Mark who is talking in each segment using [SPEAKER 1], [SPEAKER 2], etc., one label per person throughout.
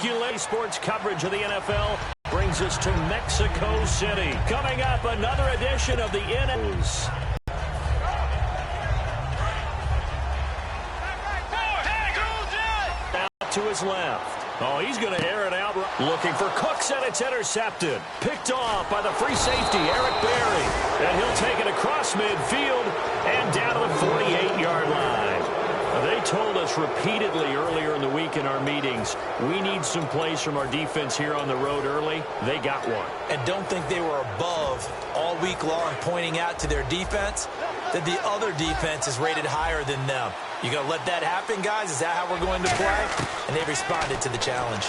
[SPEAKER 1] Speculate sports coverage of the NFL brings us to Mexico City. Coming up, another edition of the NFL's. Out to his left. Oh, he's going to air it out. Looking for Cooks, and it's intercepted. Picked off by the free safety, Eric Berry. And he'll take it across midfield and down to the 48-yard line. They told us repeatedly earlier in the week in our meetings, we need some plays from our defense here on the road early. They got one.
[SPEAKER 2] And don't think they were above all week long, pointing out to their defense that the other defense is rated higher than them. You going to let that happen, guys? Is that how we're going to play? And they responded to the challenge.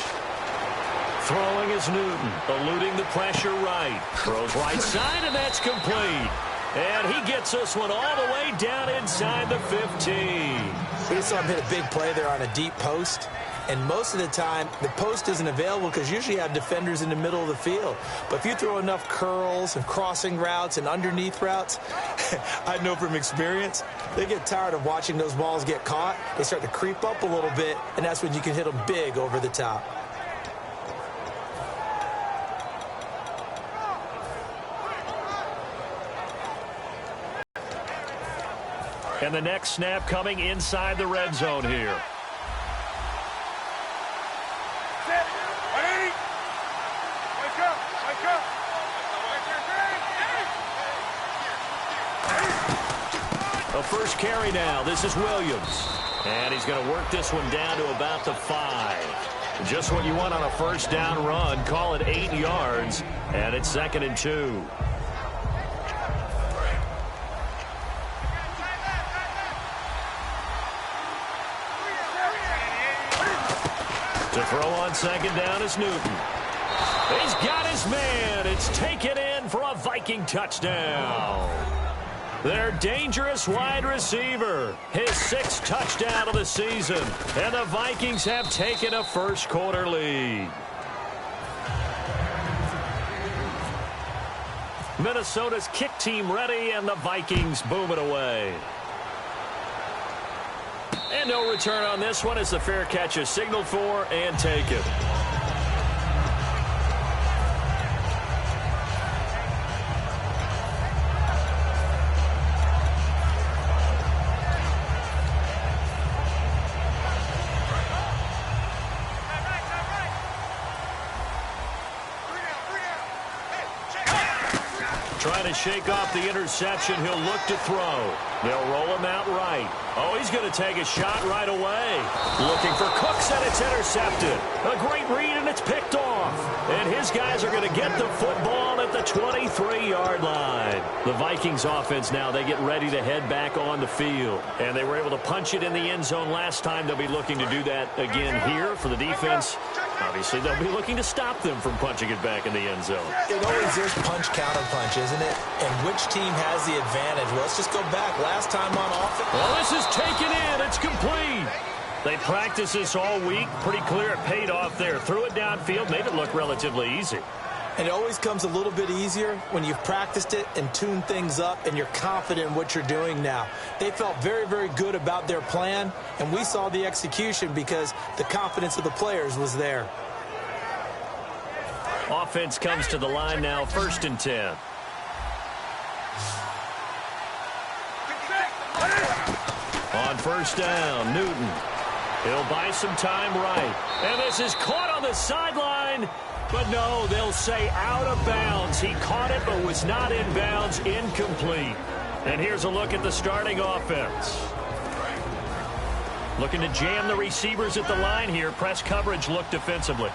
[SPEAKER 1] Throwing is Newton, eluding the pressure right. Throws right side, and that's complete. And he gets this one all the way down inside the 15.
[SPEAKER 2] We just saw him hit a big play there on a deep post. And most of the time, the post isn't available because usually you have defenders in the middle of the field. But if you throw enough curls and crossing routes and underneath routes, I know from experience, they get tired of watching those balls get caught. They start to creep up a little bit, and that's when you can hit them big over the top.
[SPEAKER 1] And the next snap coming inside the red zone here. A first carry now. This is Williams. And he's going to work this one down to about the 5. Just what you want on a first down run. Call it 8 yards. And it's 2nd and 2. To throw on 2nd down is Newton. He's got his man. It's taken in for a Viking touchdown. Their dangerous wide receiver. His 6th touchdown of the season. And the Vikings have taken a first-quarter lead. Minnesota's kick team ready, and the Vikings boom it away. And no return on this one as the fair catch is signaled for and taken. Trying to shake off the interception. He'll look to throw. They'll roll him out right. Oh, he's going to take a shot right away. Looking for Cooks, and it's intercepted. A great read, and it's picked off. And his guys are going to get the football at the 23-yard line. The Vikings offense now, they get ready to head back on the field. And they were able to punch it in the end zone last time. They'll be looking to do that again here for the defense. Obviously, they'll be looking to stop them from punching it back in the end zone.
[SPEAKER 2] It always is punch-counter-punch, isn't it? And which team has the advantage? Well, let's just go back. Last time on offense.
[SPEAKER 1] Well, this is taken in. It's complete. They practiced this all week. Pretty clear it paid off there. Threw it downfield, made it look relatively easy.
[SPEAKER 2] And it always comes a little bit easier when you've practiced it and tuned things up and you're confident in what you're doing now. They felt very, very good about their plan, and we saw the execution because the confidence of the players was there.
[SPEAKER 1] Offense comes to the line now, 1st and 10. On 1st down, Newton. He'll buy some time right. And this is caught on the sideline. But no, they'll say out of bounds. He caught it but was not in bounds. Incomplete. And here's a look at the starting offense. Looking to jam the receivers at the line here. Press coverage look defensively.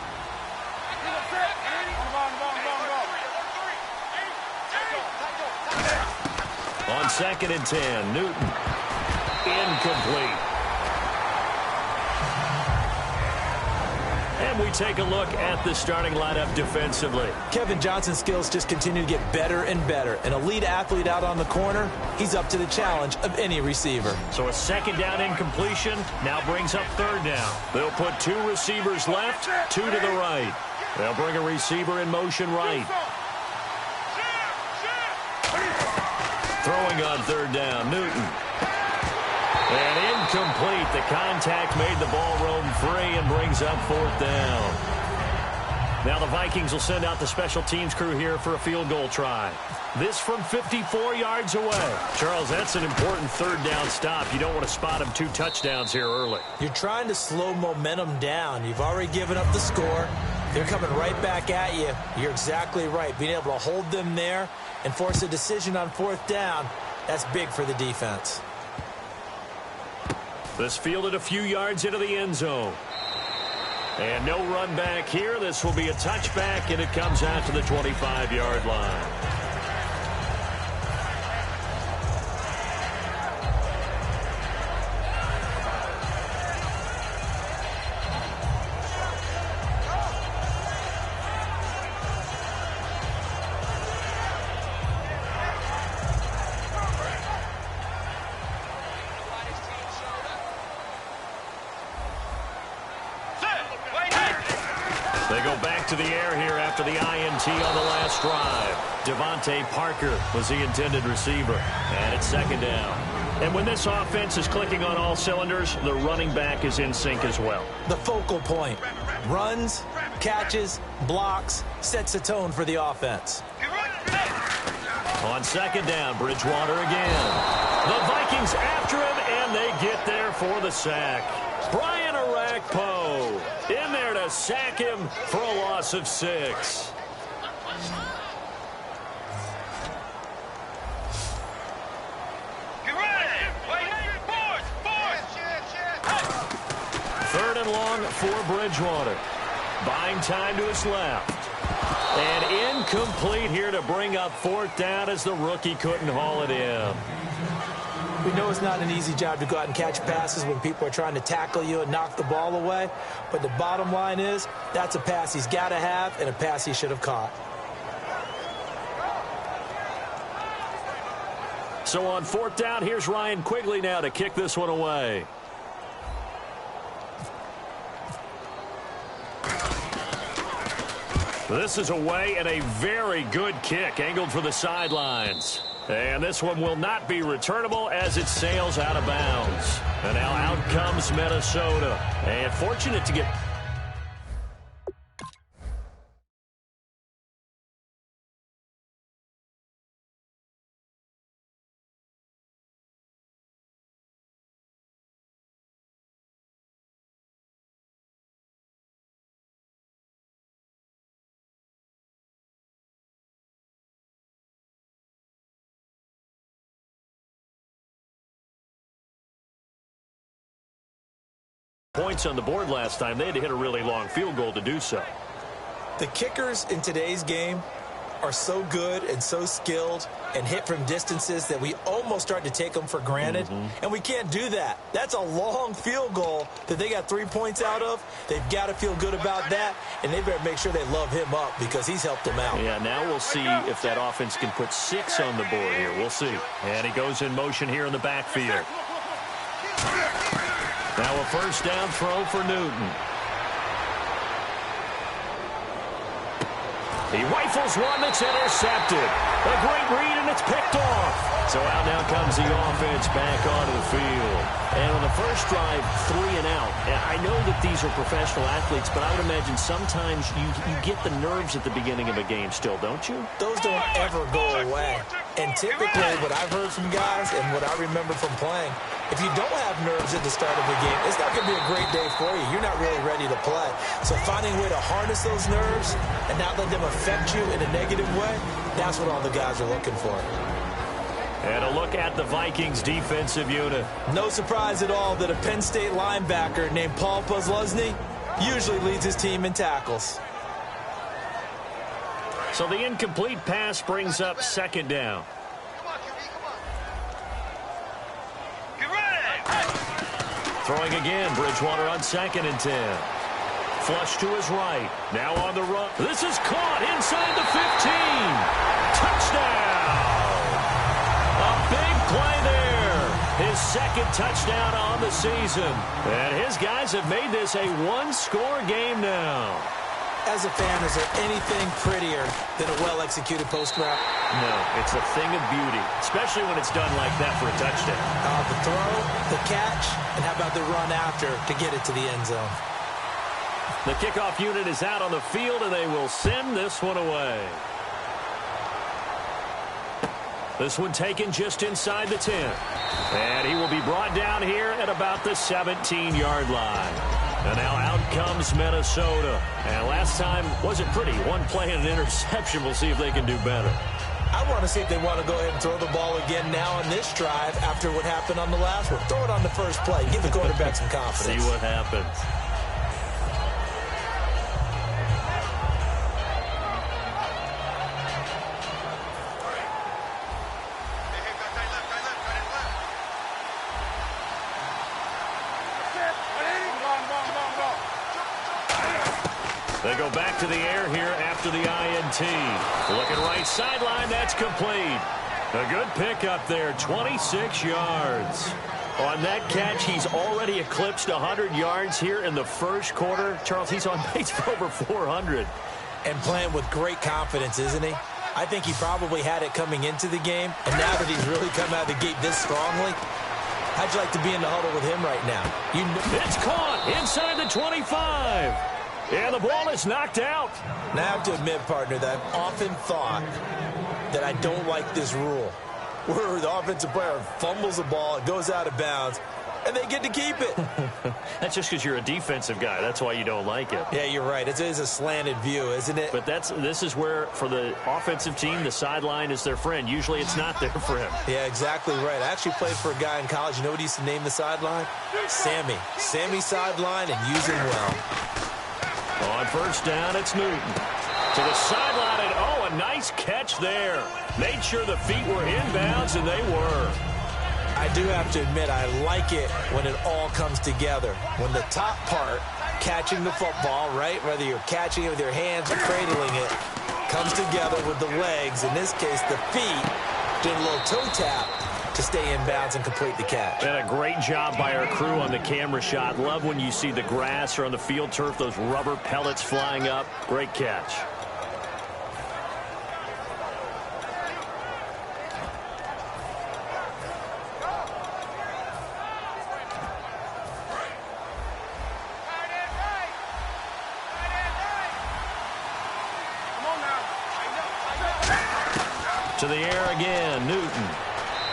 [SPEAKER 1] On 2nd and 10, Newton. Incomplete. And we take a look at the starting lineup defensively.
[SPEAKER 2] Kevin Johnson's skills just continue to get better and better. An elite athlete out on the corner, he's up to the challenge of any receiver.
[SPEAKER 1] So a 2nd down incompletion now brings up 3rd down. They'll put 2 receivers left, 2 to the right. They'll bring a receiver in motion right. Throwing on 3rd down, Newton. And incomplete. The contact made the ball roam free and brings up 4th down. Now the Vikings will send out the special teams crew here for a field goal try. This from 54 yards away. Charles, that's an important third down stop. You don't want to spot him 2 touchdowns here early.
[SPEAKER 2] You're trying to slow momentum down. You've already given up the score. They're coming right back at you. You're exactly right. Being able to hold them there and force a decision on 4th down, that's big for the defense.
[SPEAKER 1] This fielded a few yards into the end zone. And no run back here. This will be a touchback, and it comes out to the 25-yard line. They go back to the air here after the INT on the last drive. Devontae Parker was the intended receiver. And it's 2nd down. And when this offense is clicking on all cylinders, the running back is in sync as well.
[SPEAKER 2] The focal point. Runs, catches, blocks, sets the tone for the offense.
[SPEAKER 1] On 2nd down, Bridgewater again. The Vikings after him, and they get there for the sack. Brian Orakpo in there to sack him for a loss of 6. Third and long for Bridgewater. Buying time to his left. And incomplete here to bring up 4th down as the rookie couldn't haul it in.
[SPEAKER 2] We know it's not an easy job to go out and catch passes when people are trying to tackle you and knock the ball away. But the bottom line is, that's a pass he's got to have and a pass he should have caught.
[SPEAKER 1] So on 4th down, here's Ryan Quigley now to kick this one away. This is away and a very good kick, angled for the sidelines. And this one will not be returnable as it sails out of bounds. And now out comes Minnesota. And fortunate to get... points on the board last time. They had to hit a really long field goal to do so.
[SPEAKER 2] The kickers in today's game are so good and so skilled and hit from distances that we almost start to take them for granted. And we can't do that. That's a long field goal that they got 3 points out of. They've got to feel good about that, and they better make sure they love him up because he's helped them out.
[SPEAKER 1] Yeah, now we'll see if that offense can put 6 on the board here. We'll see. And he goes in motion here in the backfield. Now a 1st down throw for Newton. He rifles one that's intercepted. A great read, and it's picked off. So out now comes the offense back onto the field. And on the first drive, 3 and out. I know that these are professional athletes, but I would imagine sometimes you get the nerves at the beginning of a game still, don't you?
[SPEAKER 2] Those don't ever go away. And typically what I've heard from guys and what I remember from playing, if you don't have nerves at the start of the game, it's not going to be a great day for you. You're not really ready to play. So finding a way to harness those nerves and not let them affect you in a negative way, that's what all the guys are looking for.
[SPEAKER 1] And a look at the Vikings defensive unit.
[SPEAKER 2] No surprise at all that a Penn State linebacker named Paul Posluszny usually leads his team in tackles.
[SPEAKER 1] So the incomplete pass brings up 2nd down. Throwing again, Bridgewater on 2nd and 10. Flush to his right. Now on the run. This is caught inside the 15. Touchdown! A big play there. His 2nd touchdown on the season. And his guys have made this a 1-score game now.
[SPEAKER 2] As a fan, is there anything prettier than a well-executed post route?
[SPEAKER 1] No, it's a thing of beauty, especially when it's done like that for a touchdown.
[SPEAKER 2] The throw, the catch, and how about the run after to get it to the end zone?
[SPEAKER 1] The kickoff unit is out on the field, and they will send this one away. This one taken just inside the 10. And he will be brought down here at about the 17-yard line. And now out comes Minnesota. And last time wasn't pretty. One play and an interception. We'll see if they can do better.
[SPEAKER 2] I want to see if they want to go ahead and throw the ball again now on this drive after what happened on the last one. Throw it on the first play. Give the quarterback some confidence.
[SPEAKER 1] See what happens. They go back to the air here after the INT. Looking right sideline, that's complete. A good pickup there, 26 yards. On that catch, he's already eclipsed 100 yards here in the first quarter. Charles, he's on pace for over 400.
[SPEAKER 2] And playing with great confidence, isn't he? I think he probably had it coming into the game, and now that he's really come out of the gate this strongly, how'd you like to be in the huddle with him right now?
[SPEAKER 1] It's caught inside the 25. And the ball is knocked out.
[SPEAKER 2] Now, I have to admit, partner, that I've often thought that I don't like this rule, where the offensive player fumbles the ball, it goes out of bounds, and they get to keep it.
[SPEAKER 1] That's just because you're a defensive guy. That's why you don't like it.
[SPEAKER 2] Yeah, you're right. It is a slanted view, isn't it?
[SPEAKER 1] But this is where, for the offensive team, the sideline is their friend. Usually it's not there for him.
[SPEAKER 2] Yeah, exactly right. I actually played for a guy in college. You know what he used to name the sideline? Sammy. Sammy sideline, and use him well.
[SPEAKER 1] On first down, it's Newton. To the sideline, and oh, a nice catch there. Made sure the feet were inbounds, and they were.
[SPEAKER 2] I do have to admit, I like it when it all comes together. When the top part, catching the football, right, whether you're catching it with your hands or cradling it, comes together with the legs, in this case, the feet, doing a little toe tap to stay in bounds and complete the catch.
[SPEAKER 1] And a great job by our crew on the camera shot. Love when you see the grass or on the field turf, those rubber pellets flying up. Great catch. To the air again, Newton.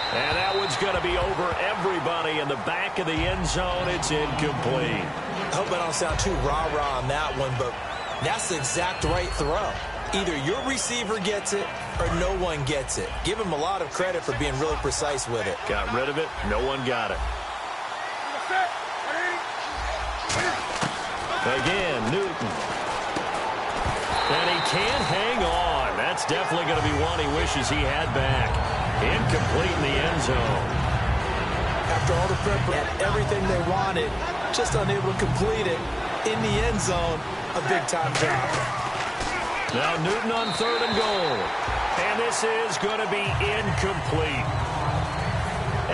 [SPEAKER 1] And that one's going to be over everybody in the back of the end zone. It's incomplete.
[SPEAKER 2] I hope I don't sound too rah-rah on that one, but that's the exact right throw. Either your receiver gets it or no one gets it. Give him a lot of credit for being really precise with it.
[SPEAKER 1] Got rid of it. No one got it. Again, Newton. And he can't hang on. That's definitely going to be one he wishes he had back. Incomplete in the end zone.
[SPEAKER 2] After all the prep and everything they wanted, just unable to complete it in the end zone, a big-time drop.
[SPEAKER 1] Now Newton on third and goal. And this is going to be incomplete.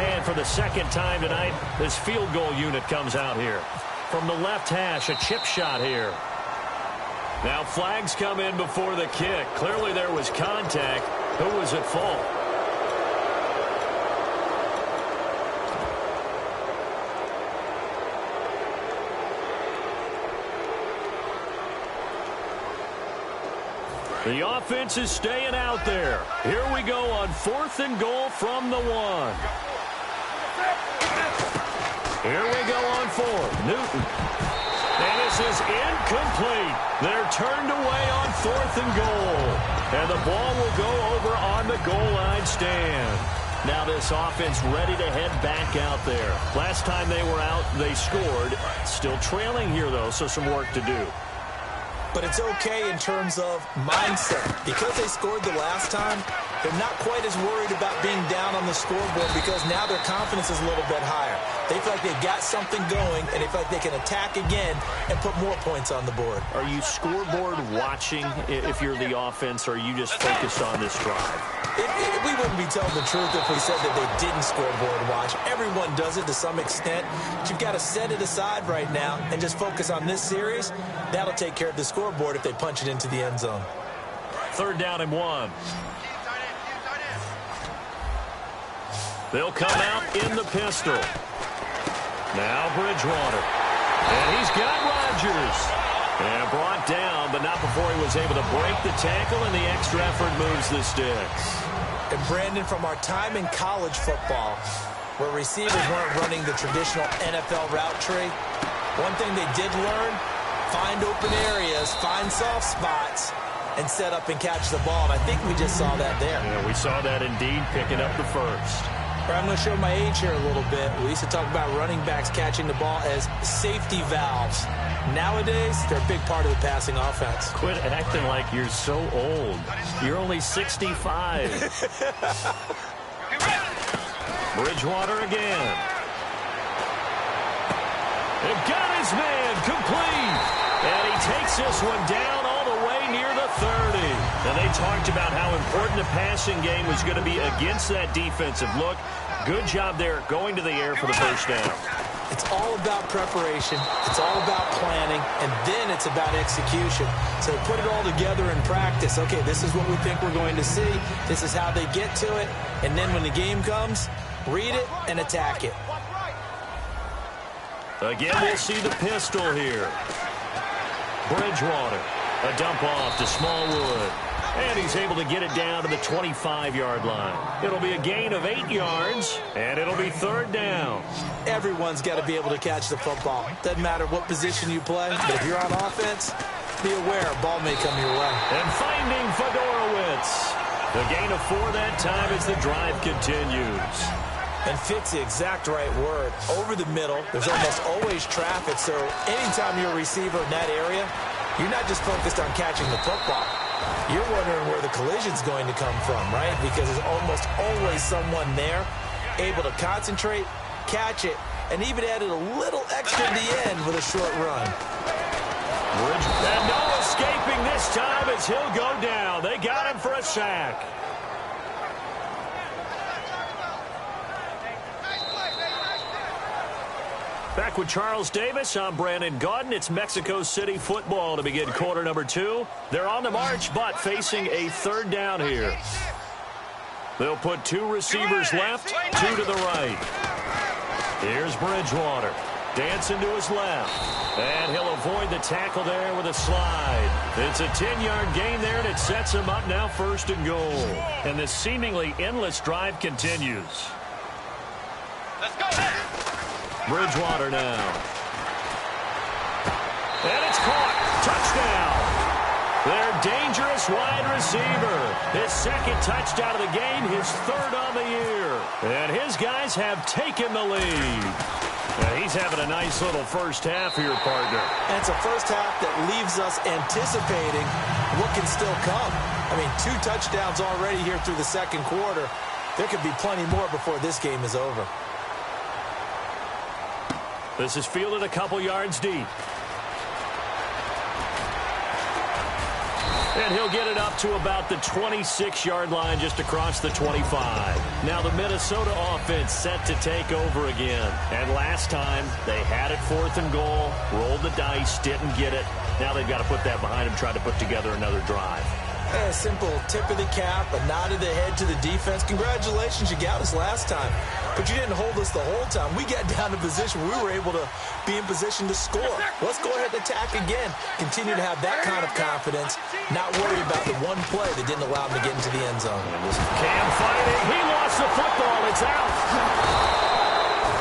[SPEAKER 1] And for the second time tonight, this field goal unit comes out here. From the left hash, a chip shot here. Now flags come in before the kick. Clearly there was contact. Who was at fault? The offense is staying out there. Here we go on fourth and goal from the 1. Here we go on fourth. Newton. And this is incomplete. They're turned away on fourth and goal. And the ball will go over on the goal line stand. Now this offense ready to head back out there. Last time they were out, they scored. Still trailing here, though, so some work to do.
[SPEAKER 2] But it's okay in terms of mindset. Because they scored the last time, they're not quite as worried about being down on the scoreboard because now their confidence is a little bit higher. They feel like they've got something going, and they feel like they can attack again and put more points on the board.
[SPEAKER 1] Are you scoreboard watching if you're the offense, or are you just focused on this drive?
[SPEAKER 2] We wouldn't be telling the truth if we said that they didn't scoreboard watch. Everyone does it to some extent. But you've got to set it aside right now and just focus on this series. That'll take care of the scoreboard if they punch it into the end zone.
[SPEAKER 1] Third down and 1. They'll come out in the pistol. Now Bridgewater. And he's got Rodgers. And brought down, but not before he was able to break the tackle, and the extra effort moves the sticks.
[SPEAKER 2] And Brandon, from our time in college football, where receivers weren't running the traditional NFL route tree, one thing they did learn, find open areas, find soft spots, and set up and catch the ball. And I think we just saw that there.
[SPEAKER 1] Yeah, we saw that indeed, picking up the first.
[SPEAKER 2] I'm going to show my age here a little bit. We used to talk about running backs catching the ball as safety valves. Nowadays, they're a big part of the passing offense.
[SPEAKER 1] Quit acting like you're so old. You're only 65. Bridgewater again. It got his man complete. And he takes this one down all the way near the 30. And they talked about how important the passing game was going to be against that defensive look. Good job there going to the air for the first down.
[SPEAKER 2] It's all about preparation. It's all about planning. And then it's about execution. So put it all together in practice. Okay, this is what we think we're going to see. This is how they get to it. And then when the game comes, read it and attack it.
[SPEAKER 1] Again, we'll see the pistol here. Bridgewater, a dump off to Smallwood. And he's able to get it down to the 25-yard line. It'll be a gain of 8 yards, and it'll be third down.
[SPEAKER 2] Everyone's got to be able to catch the football. Doesn't matter what position you play, but if you're on offense, be aware a ball may come your way.
[SPEAKER 1] And finding Fedorowicz. The gain of 4 that time as the drive continues.
[SPEAKER 2] And fit's the exact right word. Over the middle, there's almost always traffic, so anytime you're a receiver in that area, you're not just focused on catching the football. You're wondering where the collision's going to come from, right? Because there's almost always someone there able to concentrate, catch it, and even added a little extra at the end with a short run.
[SPEAKER 1] And no escaping this time as he'll go down. They got him for a sack. Back with Charles Davis, I'm Brandon Gaudin. It's Mexico City football to begin quarter number 2. They're on the march, but facing a third down here. They'll put 2 receivers left, 2 to the right. Here's Bridgewater. Dancing to his left. And he'll avoid the tackle there with a slide. It's a 10-yard gain there, and it sets him up now first and goal. And this seemingly endless drive continues.
[SPEAKER 3] Let's go.
[SPEAKER 1] Bridgewater now. And it's caught. Touchdown. Their dangerous wide receiver. His second touchdown of the game, his third on the year. And his guys have taken the lead. Now he's having a nice little first half here, partner.
[SPEAKER 2] And it's a first half that leaves us anticipating what can still come. I mean, 2 touchdowns already here through the second quarter. There could be plenty more before this game is over.
[SPEAKER 1] This is fielded a couple yards deep. And he'll get it up to about the 26-yard line just across the 25. Now the Minnesota offense set to take over again. And last time, they had it 4th and goal, rolled the dice, didn't get it. Now they've got to put that behind them, try to put together another drive.
[SPEAKER 2] A simple tip of the cap, a nod of the head to the defense. Congratulations, you got us last time. But you didn't hold us the whole time. We got down to position where we were able to be in position to score. Let's go ahead and attack again. Continue to have that kind of confidence, not worry about the one play that didn't allow him to get into the end zone.
[SPEAKER 1] Cam fighting. He lost the football. It's out.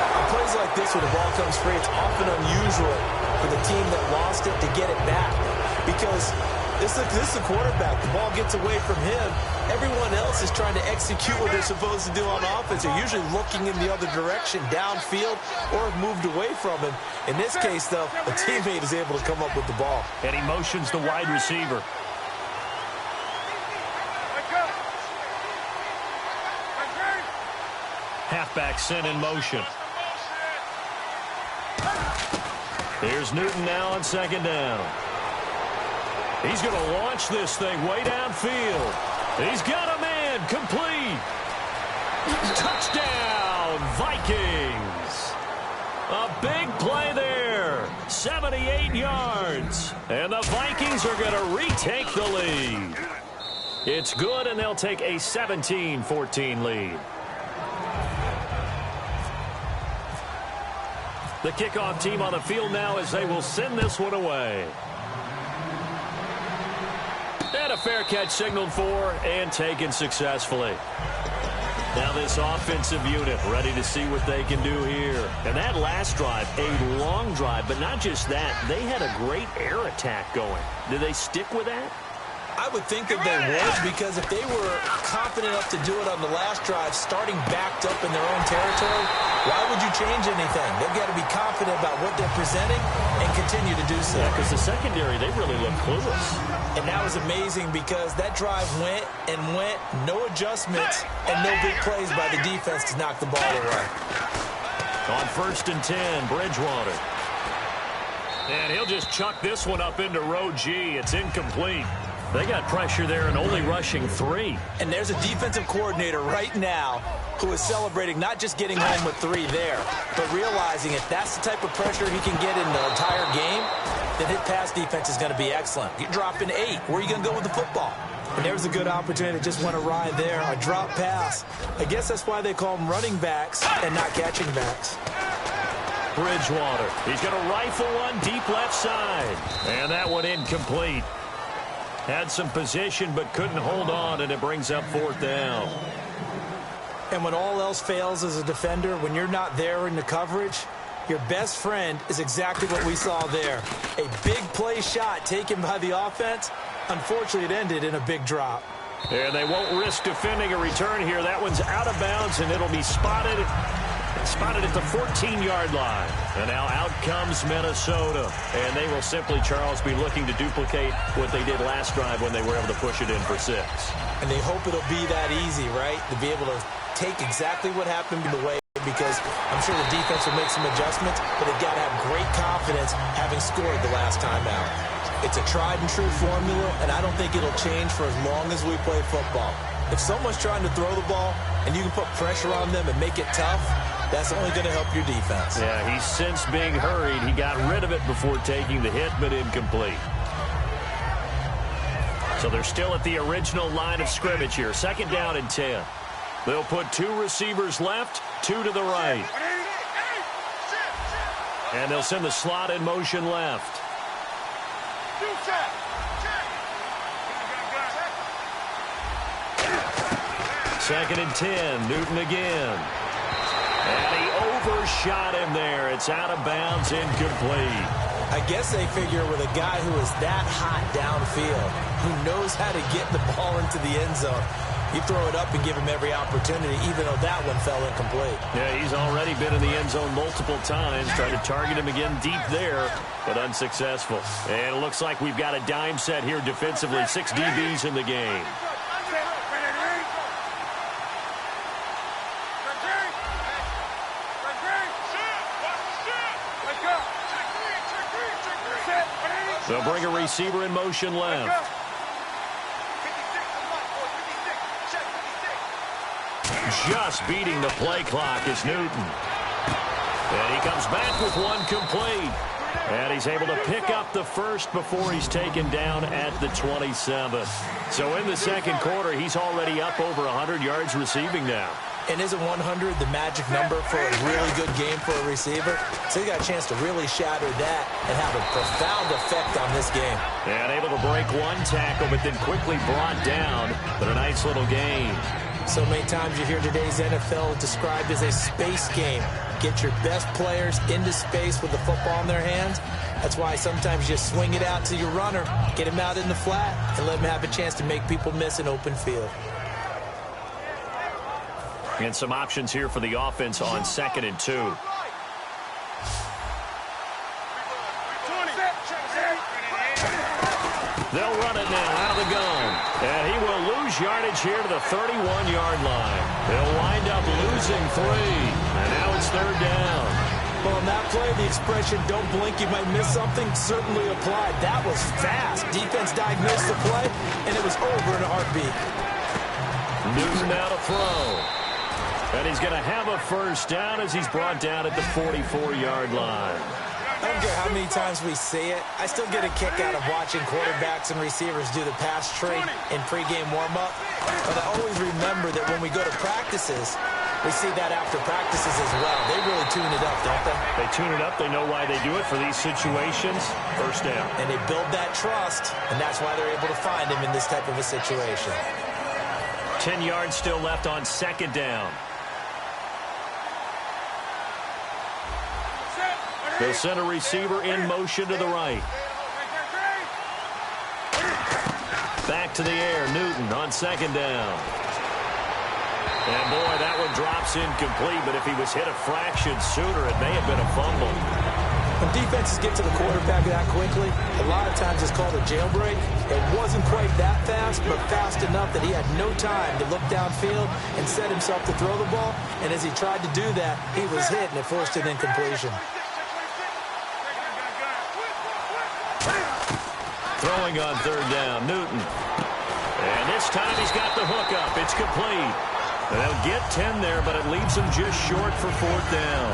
[SPEAKER 2] On plays like this where the ball comes free, it's often unusual for the team that lost it to get it back. Because this is the quarterback. The ball gets away from him. Everyone else is trying to execute what they're supposed to do on offense. They're usually looking in the other direction, downfield, or have moved away from him. In this case, though, a teammate is able to come up with the ball.
[SPEAKER 1] And he motions the wide receiver. Halfback sent in motion. Here's Newton now on second down. He's going to launch this thing way downfield. He's got a man complete. Touchdown, Vikings. A big play there. 78 yards. And the Vikings are going to retake the lead. It's good, and they'll take a 17-14 lead. The kickoff team on the field now as they will send this one away. a fair catch signaled for and taken successfully. Now this offensive unit ready to see what they can do here. And that last drive, a long drive, but not just that. They had a great air attack going. Did they stick with that?
[SPEAKER 2] I would think that they would, because if they were confident enough to do it on the last drive, starting backed up in their own territory, why would you change anything? They've got to be confident about what they're presenting and continue to do so.
[SPEAKER 1] Yeah, because the secondary, they really look clueless.
[SPEAKER 2] And that was amazing because that drive went and went, no adjustments, and no big plays by the defense to knock the ball away.
[SPEAKER 1] On 1st and 10, Bridgewater. And he'll just chuck this one up into row G. It's incomplete. They got pressure there and only rushing 3.
[SPEAKER 2] And there's a defensive coordinator right now who is celebrating not just getting home with 3 there, but realizing if that's the type of pressure he can get in the entire game, then his pass defense is going to be excellent. You're dropping 8. Where are you going to go with the football? And there's a good opportunity to just want to ride there, a drop pass. I guess that's why they call them running backs and not catching backs.
[SPEAKER 1] Bridgewater. He's going to rifle one deep left side. And that one incomplete. Had some position but couldn't hold on, and it brings up 4th down.
[SPEAKER 2] And when all else fails as a defender, when you're not there in the coverage, your best friend is exactly what we saw there. A big play shot taken by the offense. Unfortunately, it ended in a big drop.
[SPEAKER 1] And they won't risk defending a return here. That one's out of bounds, and it'll be spotted at the 14-yard line. And now out comes Minnesota. And they will simply, Charles, be looking to duplicate what they did last drive when they were able to push it in for 6.
[SPEAKER 2] And they hope it'll be that easy, right? To be able to take exactly what happened away, because I'm sure the defense will make some adjustments, but they've got to have great confidence having scored the last time out. It's a tried-and-true formula, and I don't think it'll change for as long as we play football. If someone's trying to throw the ball and you can put pressure on them and make it tough, that's only going to help your defense.
[SPEAKER 1] Yeah, he's since being hurried. He got rid of it before taking the hit, but incomplete. So they're still at the original line of scrimmage here. 2nd down and 10. They'll put 2 receivers left, 2 to the right. And they'll send the slot in motion left. 2nd and 10, Newton again. And he overshot him there. It's out of bounds, incomplete.
[SPEAKER 2] I guess they figure with a guy who is that hot downfield, who knows how to get the ball into the end zone, you throw it up and give him every opportunity, even though that one fell incomplete.
[SPEAKER 1] Yeah, he's already been in the end zone multiple times, trying to target him again deep there, but unsuccessful. And it looks like we've got a dime set here defensively. 6 DBs in the game. They'll bring a receiver in motion left. Just beating the play clock is Newton. And he comes back with one complete. And he's able to pick up the first before he's taken down at the 27. So in the 2nd quarter, he's already up over 100 yards receiving now.
[SPEAKER 2] And isn't 100 the magic number for a really good game for a receiver? So he got a chance to really shatter that and have a profound effect on this game.
[SPEAKER 1] And able to break one tackle, but then quickly brought down. But a nice little gain.
[SPEAKER 2] So many times you hear today's NFL described as a space game. Get your best players into space with the football in their hands. That's why sometimes you swing it out to your runner, get him out in the flat, and let him have a chance to make people miss an open field.
[SPEAKER 1] And some options here for the offense on 2nd and 2. They'll run it now out of the gun. And he will lose yardage here to the 31-yard line. They'll wind up losing 3. And now it's 3rd down.
[SPEAKER 2] Well, on that play, the expression, don't blink, you might miss something, certainly applied. That was fast. Defense diagnosed the play, and it was over in a heartbeat.
[SPEAKER 1] Newton now to throw. And he's going to have a 1st down as he's brought down at the 44-yard line.
[SPEAKER 2] I don't care how many times we say it, I still get a kick out of watching quarterbacks and receivers do the pass tree in pregame warm-up. But I always remember that when we go to practices, We see that after practices as well. They really tune it up, don't they?
[SPEAKER 1] They tune it up. They know why they do it for these situations. First down.
[SPEAKER 2] And they build that trust, and that's why they're able to find him in this type of a situation.
[SPEAKER 1] 10 yards still left on second down. They'll send a receiver in motion to the right. Back to the air, Newton on second down. And, boy, that one drops incomplete, but if he was hit a fraction sooner, it may have been a fumble.
[SPEAKER 2] When defenses get to the quarterback that quickly, a lot of times it's called a jailbreak. It wasn't quite that fast, but fast enough that he had no time to look downfield and set himself to throw the ball. And as he tried to do that, he was hit, and it forced an incompletion.
[SPEAKER 1] Throwing on third down, Newton. And this time he's got the hook up. It's complete. They'll get 10 there, but it leaves him just short for fourth down.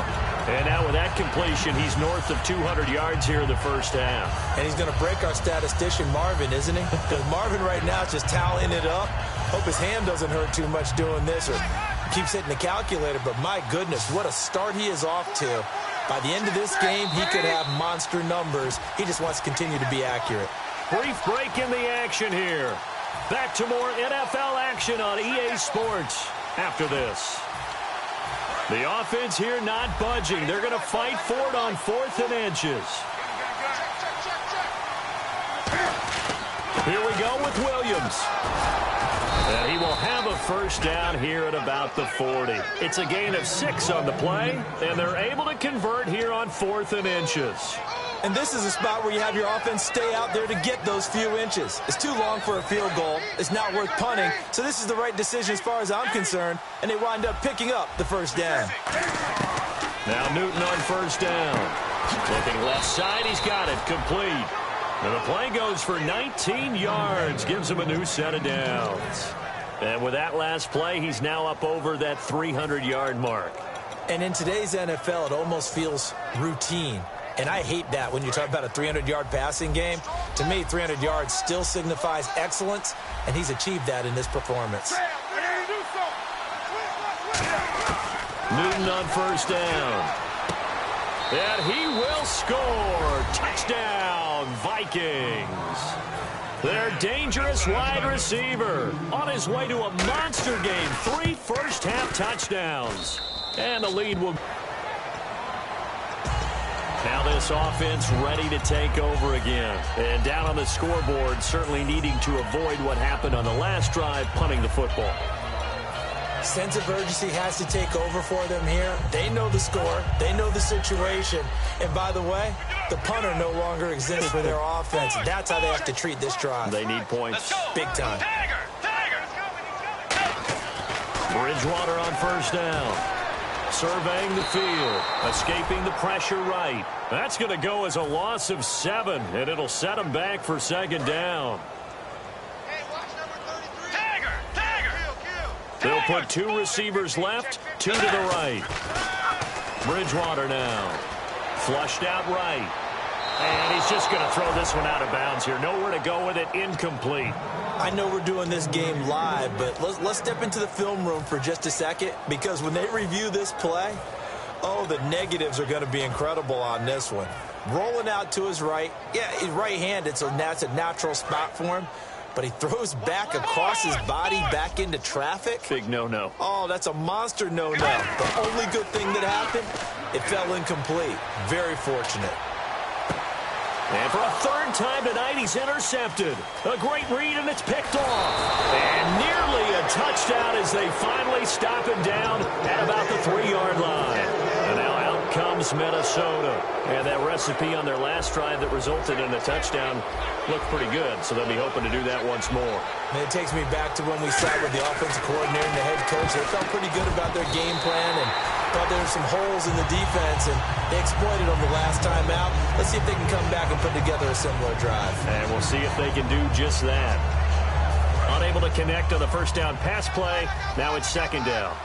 [SPEAKER 1] And now with that completion, he's north of 200 yards here in the first half.
[SPEAKER 2] And he's going to break our statistician, Marvin, isn't he? Because Marvin right now is just tallying it up. Hope his hand doesn't hurt too much doing this or keeps hitting the calculator. But my goodness, what a start he is off to. By the end of this game, he could have monster numbers. He just wants to continue to be accurate.
[SPEAKER 1] Brief break in the action here. Back to more NFL action on EA Sports after this. The offense here not budging. They're going to fight for it on 4th and inches. Here we go with Williams. And he will have a first down here at about the 40. It's a gain of 6 on the play, and they're able to convert here on 4th and inches.
[SPEAKER 2] And this is a spot where you have your offense stay out there to get those few inches. It's too long for a field goal. It's not worth punting. So this is the right decision as far as I'm concerned. And they wind up picking up the first down.
[SPEAKER 1] Now Newton on first down. Looking left side, he's got it. Complete. And the play goes for 19 yards. Gives him a new set of downs. And with that last play, he's now up over that 300-yard mark.
[SPEAKER 2] And in today's NFL, it almost feels routine. And I hate that when you talk about a 300-yard passing game. To me, 300 yards still signifies excellence, and he's achieved that in this performance.
[SPEAKER 1] Newton on first down. And he will score. Touchdown, Vikings. Their dangerous wide receiver on his way to a monster game. 3 first-half touchdowns. And the lead will... Now this offense ready to take over again. And down on the scoreboard, certainly needing to avoid what happened on the last drive, punting the football.
[SPEAKER 2] Sense of urgency has to take over for them here. They know the score. They know the situation. And by the way, the punter no longer exists for their offense. That's how they have to treat this drive.
[SPEAKER 1] They need points.
[SPEAKER 2] Big time.
[SPEAKER 1] Bridgewater on first down. Surveying the field, escaping the pressure right. That's going to go as a loss of 7, and it'll set them back for second down. They'll put 2 receivers left, 2 to the right. Bridgewater now. Flushed out right. And he's just going to throw this one out of bounds here. Nowhere to go with it. Incomplete.
[SPEAKER 2] I know we're doing this game live, but let's step into the film room for just a second, because when they review this play, oh, the negatives are going to be incredible on this one. Rolling out to his right. Yeah, he's right-handed, so that's a natural spot for him. But he throws back across his body back into traffic.
[SPEAKER 1] Big no-no.
[SPEAKER 2] Oh, that's a monster no-no. The only good thing that happened, it fell incomplete. Very fortunate.
[SPEAKER 1] And for a third time tonight, he's intercepted. A great read, and it's picked off. And nearly a touchdown as they finally stop him down at about the 3-yard line. And now out comes Minnesota. And that recipe on their last drive that resulted in a touchdown looked pretty good, so they'll be hoping to do that once more.
[SPEAKER 2] And it takes me back to when we sat with the offensive coordinator and the head coach. They felt pretty good about their game plan and thought there were some holes in the defense, and they exploited them the last time out. Let's see if they can come back and put together a similar drive.
[SPEAKER 1] And we'll see if they can do just that. Unable to connect on the first down pass play. Now it's second down.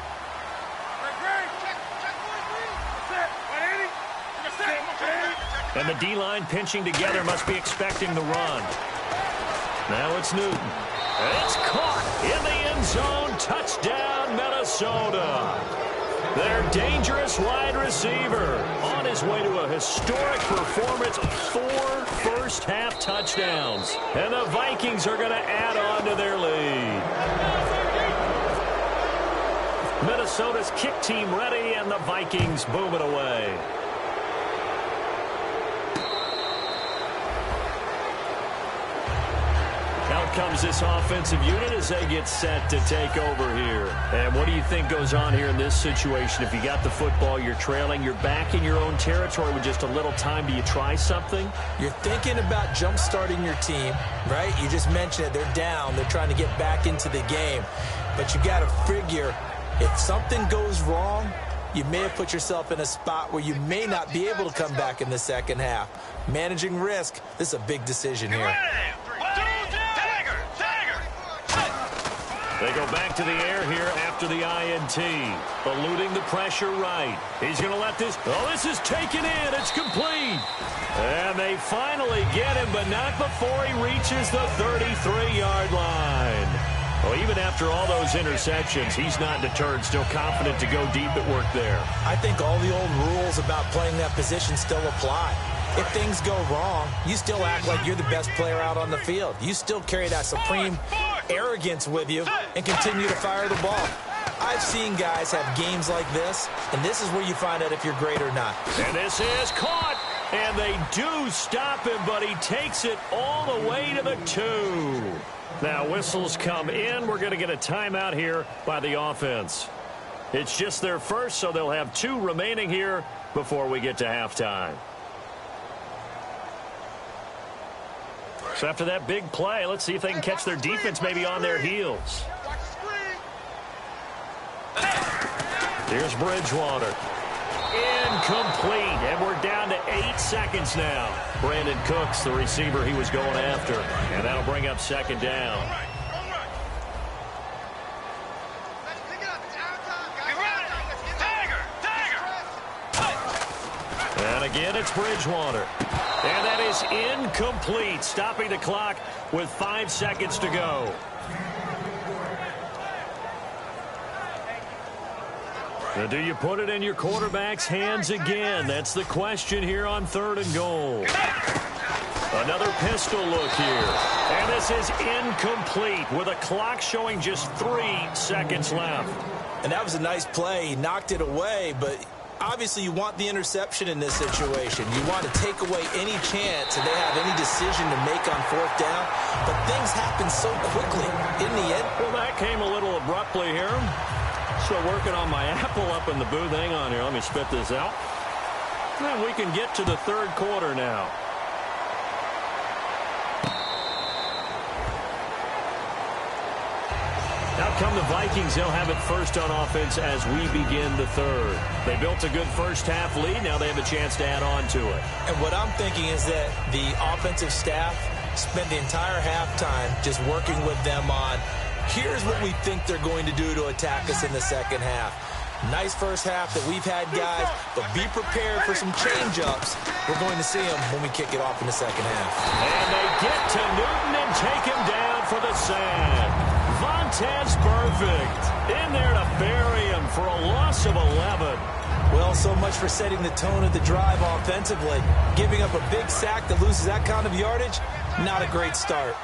[SPEAKER 1] And the D-line pinching together, must be expecting the run. Now it's Newton. It's caught in the end zone. Touchdown, Minnesota. Their dangerous wide receiver on his way to a historic performance, 4 first-half touchdowns. And the Vikings are going to add on to their lead. Minnesota's kick team ready, and the Vikings boom it away. Out comes this offensive unit as they get set to take over here. And what do you think goes on here in this situation? If you got the football, you're trailing, you're back in your own territory with just a little time. Do you try something?
[SPEAKER 2] You're thinking about jump-starting your team, right? You just mentioned it. They're down. They're trying to get back into the game. But you got to figure, if something goes wrong, you may have put yourself in a spot where you may not be able to come back in the second half. Managing risk, this is a big decision here.
[SPEAKER 1] They go back to the air here after the INT. Eluding the pressure right. He's going to let this. Oh, this is taken in. It's complete. And they finally get him, but not before he reaches the 33-yard line. Well, even after all those interceptions, he's not deterred, still confident to go deep at work there.
[SPEAKER 2] I think all the old rules about playing that position still apply. If things go wrong, you still act like you're the best player out on the field. You still carry that supreme arrogance with you and continue to fire the ball. I've seen guys have games like this, and this is where you find out if you're great or not.
[SPEAKER 1] And this is caught, and they do stop him, but he takes it all the way to the 2. Now whistles come in. We're going to get a timeout here by the offense. It's just their first, so they'll have 2 remaining here before we get to halftime. So after that big play, let's see if they can catch their defense maybe on their heels. Here's Bridgewater. Incomplete, and we're down to 8 seconds now. Brandon Cooks, the receiver he was going after, and that'll bring up second down. And again, it's Bridgewater. And that is incomplete, stopping the clock with 5 seconds to go. Now, do you put it in your quarterback's hands again? That's the question here on 3rd and goal. Another pistol look here. And this is incomplete with a clock showing just 3 seconds left.
[SPEAKER 2] And that was a nice play. He knocked it away, but obviously you want the interception in this situation. You want to take away any chance that they have any decision to make on 4th down. But things happen so quickly in the end.
[SPEAKER 1] Well, that came a little abruptly here. Still working on my apple up in the booth. Hang on here. Let me spit this out. And we can get to the 3rd quarter now. Out come the Vikings. They'll have it first on offense as we begin the 3rd. They built a good first-half lead. Now they have a chance to add on to it.
[SPEAKER 2] And what I'm thinking is that the offensive staff spent the entire halftime just working with them on, here's what we think they're going to do to attack us in the second half. Nice first half that we've had, guys, but be prepared for some change-ups. We're going to see them when we kick it off in the second half.
[SPEAKER 1] And they get to Newton and take him down for the sack. Vontaze Perfect in there to bury him for a loss of 11.
[SPEAKER 2] Well, so much for setting the tone of the drive offensively. Giving up a big sack that loses that kind of yardage, not a great start.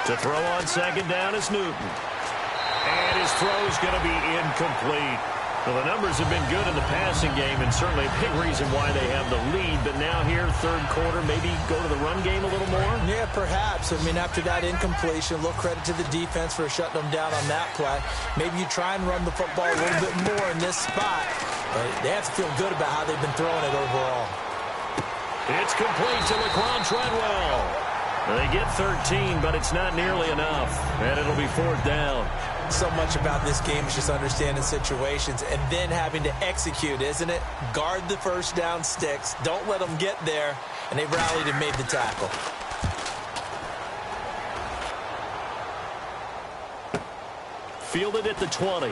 [SPEAKER 1] To throw on second down is Newton. And his throw is going to be incomplete. Well, the numbers have been good in the passing game, and certainly a big reason why they have the lead. But now here, 3rd quarter, maybe go to the run game a little more?
[SPEAKER 2] Yeah, perhaps. I mean, after that incompletion, a little credit to the defense for shutting them down on that play. Maybe you try and run the football a little bit more in this spot. But they have to feel good about how they've been throwing it overall.
[SPEAKER 1] It's complete to Laquan Treadwell. They get 13, but it's not nearly enough. And it'll be 4th down.
[SPEAKER 2] So much about this game is just understanding situations and then having to execute, isn't it? Guard the first down sticks. Don't let them get there. And they rallied and made the tackle.
[SPEAKER 1] Fielded at the 20.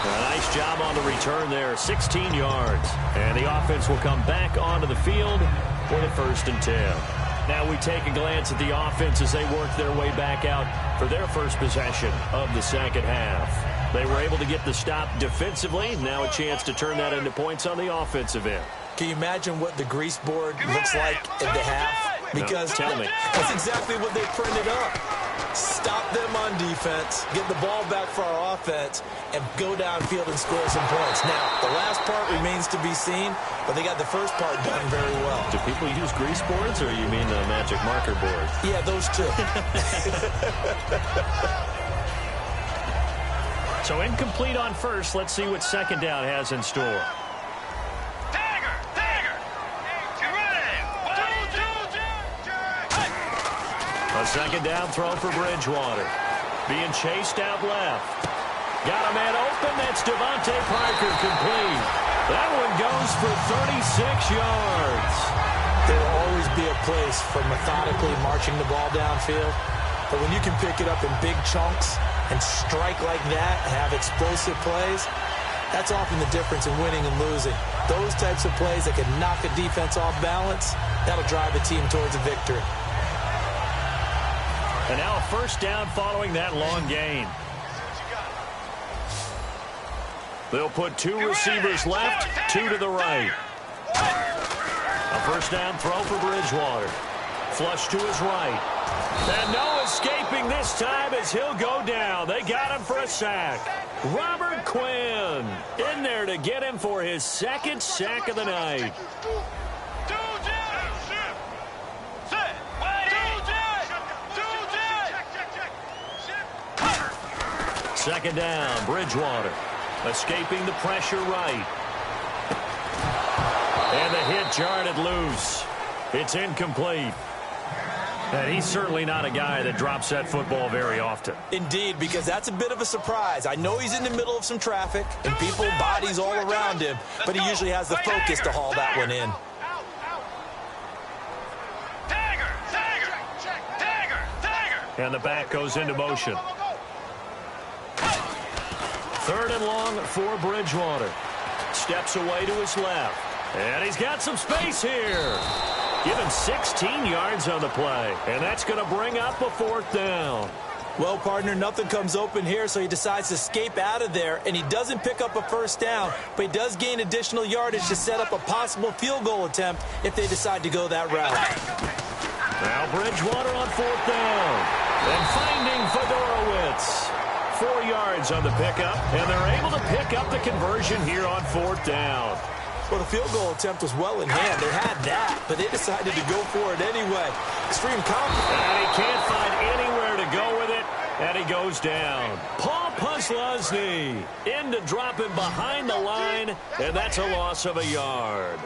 [SPEAKER 1] A nice job on the return there, 16 yards. And the offense will come back onto the field for the 1st and 10. Now we take a glance at the offense as they work their way back out for their first possession of the second half. They were able to get the stop defensively. Now a chance to turn that into points on the offensive end.
[SPEAKER 2] Can you imagine what the grease board looks like at the half? Because
[SPEAKER 1] no, tell me.
[SPEAKER 2] That's exactly what they printed up. Stop them on defense, get the ball back for our offense, and go downfield and score some points. Now, the last part remains to be seen, but they got the first part done very well.
[SPEAKER 1] Do people use grease boards, or you mean the magic marker board?
[SPEAKER 2] Yeah, those two.
[SPEAKER 1] So incomplete on first. Let's see what second down has in store. A second down throw for Bridgewater. Being chased out left. Got a man open. That's Devontae Parker complete. That one goes for 36 yards.
[SPEAKER 2] There will always be a place for methodically marching the ball downfield. But when you can pick it up in big chunks and strike like that, have explosive plays, that's often the difference in winning and losing. Those types of plays that can knock a defense off balance, that'll drive a team towards a victory.
[SPEAKER 1] And now a first down following that long gain. They'll put two receivers left, two to the right. A first down throw for Bridgewater. Flush to his right. And no escaping this time as he'll go down. They got him for a sack. Robert Quinn in there to get him for his second sack of the night. Second down, Bridgewater. Escaping the pressure right. And the hit jarred it loose. It's incomplete. And he's certainly not a guy that drops that football very often.
[SPEAKER 2] Indeed, because that's a bit of a surprise. I know he's in the middle of some traffic and people, bodies all around him, but he usually has the focus to haul that one in.
[SPEAKER 1] And the back goes into motion. Third and long for Bridgewater. Steps away to his left. And he's got some space here. Give him 16 yards on the play. And that's going to bring up a fourth down.
[SPEAKER 2] Well, partner, nothing comes open here, so he decides to escape out of there, and he doesn't pick up a first down, but he does gain additional yardage to set up a possible field goal attempt if they decide to go that route.
[SPEAKER 1] Now Bridgewater on fourth down. And finding Fedorowicz. 4 yards on the pickup, and they're able to pick up the conversion here on fourth down.
[SPEAKER 2] Well, the field goal attempt was well in hand. They had that, but they decided to go for it anyway. Extreme confidence.
[SPEAKER 1] And he can't find anywhere to go with it, and he goes down. Paul Posluszny in to drop him behind the line, and that's a loss of a yard.